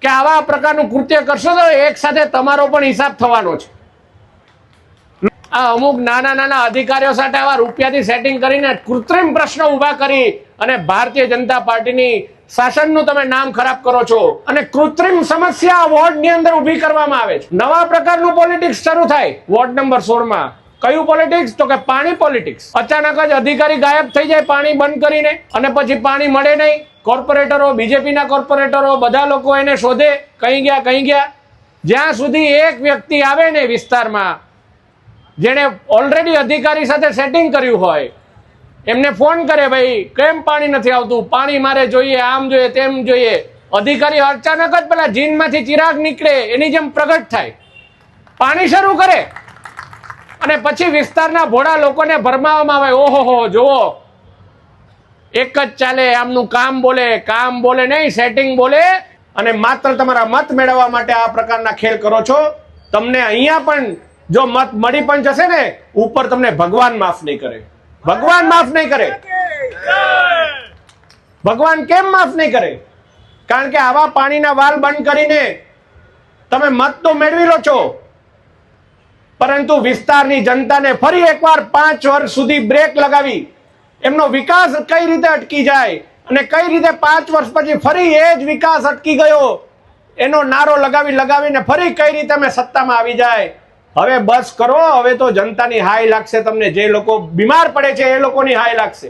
કે આવા પ્રકારનું કૃત્ય કરશો તો એક સાથે તમારો પણ હિસાબ થવાનો છે. આ અમુક નાના નાના અધિકારીઓ સાથે આવા રૂપિયાથી સેટિંગ કરીને કૃત્રિમ પ્રશ્નો ઉભા કરી અને ભારતીય જનતા પાર્ટીની શાસનનું તમે નામ ખરાબ કરો છો અને કૃત્રિમ સમસ્યા વોર્ડની અંદર ઊભી કરવામાં આવે છે. નવા પ્રકારનું પોલિટિક્સ શરૂ થાય વોર્ડ નંબર 16 માં. કયું પોલિટિક્સ? તો કે પાણી પોલિટિક્સ. અચાનક જ અધિકારી ગાયબ થઈ જાય પાણી બંધ કરીને, અને પછી પાણી મળે નહીં. કોર્પોરેટરો, બીજેપીના કોર્પોરેટરો બધા લોકો એને શોધે, કहीं ગયા. જ્યાં સુધી એક વ્યક્તિ આવે ને વિસ્તારમાં જેને ઓલરેડી અધિકારી સાથે સેટિંગ કર્યું હોય, એમને ફોન કરે, ભાઈ કેમ પાણી નથી આવતું, પાણી મારે જોઈએ, આમ જોઈએ, તેમ જોઈએ. અધિકારી અચાનક જ પેલા જીનમાંથી ચિરાગ નીકળે એની જેમ પ્રગટ થાય, પાણી શરૂ કરે, અને પછી વિસ્તારના ભોળા લોકોને ભરમાવવામાં આવે. ઓહો જુઓ, એક જ ચાલે, આમનું કામ બોલે નહીં, સેટિંગ બોલે. અને માત્ર તમારા મત મેળવવા માટે આ પ્રકારના ખેલ કરો છો. તમને અહીંયા પણ જો મત મળી પણ જશે ને, ઉપર તમને ભગવાન માફ નહીં કરે. ભગવાન માફ નહીં કરે. ભગવાન કેમ માફ નહીં કરે? કારણ કે આવા પાણીના વાલ બંધ કરીને તમે મત તો મેળવી લો છો, પરંતુ વિસ્તારની જનતાને ફરી એકવાર 5 વર્ષ સુધી બ્રેક લગાવી એમનો વિકાસ કઈ રીતે અટકી જાય અને કઈ રીતે 5 વર્ષ પછી ફરી એ જ વિકાસ અટકી ગયો એનો નારો લગાવીને ફરી કઈ રીતે અમે સત્તામાં આવી જાય. હવે બસ કરો. હવે તો જનતાની હાય લાગશે તમને. જે લોકો બીમાર પડે છે એ લોકોની હાય લાગશે.